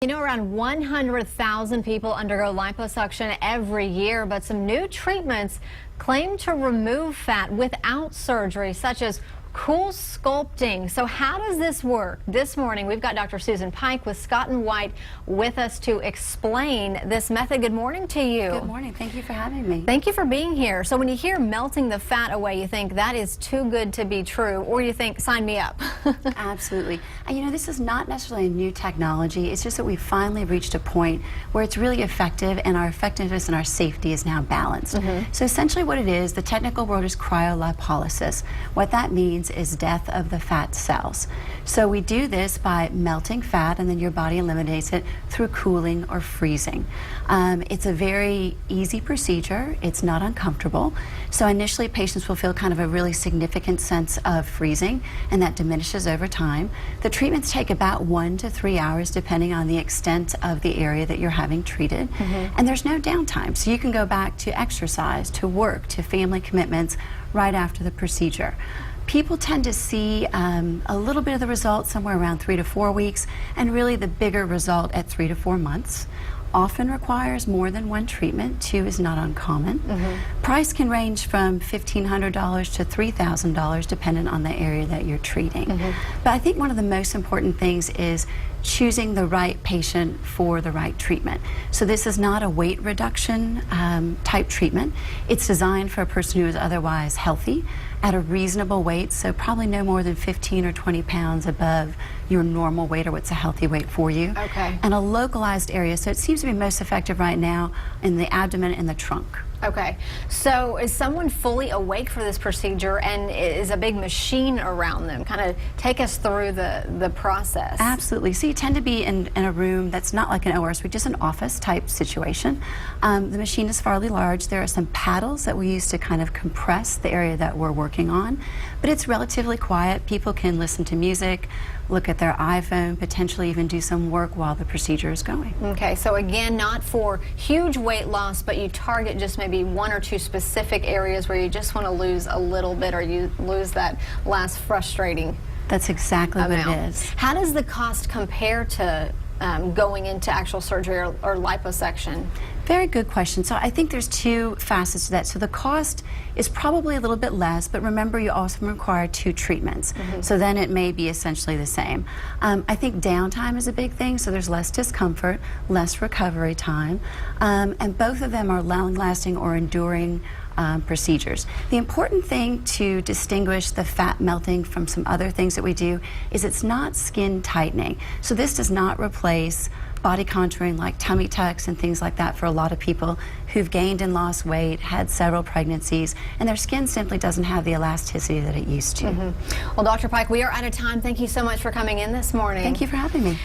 You know, around 100,000 people undergo liposuction every year, but some new treatments claim to remove fat without surgery, such as cool sculpting. So how does this work? This morning, we've got Dr. Susan Pike with Scott & White with us to explain this method. Good morning to you. Good morning. Thank you for having me. Thank you for being here. So when you hear melting the fat away, you think that is too good to be true, or you think, sign me up. Absolutely. And you know, this is not necessarily a new technology. It's just that we've finally reached a point where it's really effective, and our effectiveness and our safety is now balanced. So essentially what it is, the technical word is cryolipolysis. What that means is death of the fat cells. So we do this by melting fat, and then your body eliminates it through cooling or freezing. It's a very easy procedure. It's not uncomfortable. So initially patients will feel kind of a really significant sense of freezing, and that diminishes over time. The treatments take about 1 to 3 hours depending on the extent of the area that you're having treated. And there's no downtime, so you can go back to exercise, to work, to family commitments right after the procedure. People tend to see a little bit of the result somewhere around 3 to 4 weeks, and really the bigger result at 3 to 4 months. Often requires more than one treatment. 2 is not uncommon. Price can range from $1,500 to $3,000 depending on the area that you're treating. But I think one of the most important things is choosing the right patient for the right treatment. So this is not a weight reduction type treatment. It's designed for a person who is otherwise healthy at a reasonable weight, so probably no more than 15 or 20 pounds above your normal weight, or what's a healthy weight for you. And a localized area, so it seems to be most effective right now in the abdomen and the trunk. Okay, so is someone fully awake for this procedure, and is a big machine around them? Kind of take us through the process. Absolutely. So you tend to be in a room that's not like an OR suite, just an office type situation. The machine is fairly large. There are some paddles that we use to kind of compress the area that we're working on, but it's relatively quiet. People can listen to music, look at their iPhone, potentially even do some work while the procedure is going. Okay, so again, not for huge weight loss, but you target just maybe 1 or 2 specific areas where you just want to lose a little bit, or you lose that last frustrating That's exactly amount. what it is. How does the cost compare to going into actual surgery or liposuction? Very good question. So I think there's 2 facets to that. So the cost is probably a little bit less, but remember you also require 2 treatments. So then it may be essentially the same. I think downtime is a big thing, so there's less discomfort, less recovery time, and both of them are long-lasting or enduring procedures. The important thing to distinguish the fat melting from some other things that we do is it's not skin tightening. So this does not replace body contouring like tummy tucks and things like that for a lot of people who've gained and lost weight, had several pregnancies, and their skin simply doesn't have the elasticity that it used to. Well, Dr. Pike, we are out of time. Thank you so much for coming in this morning. Thank you for having me.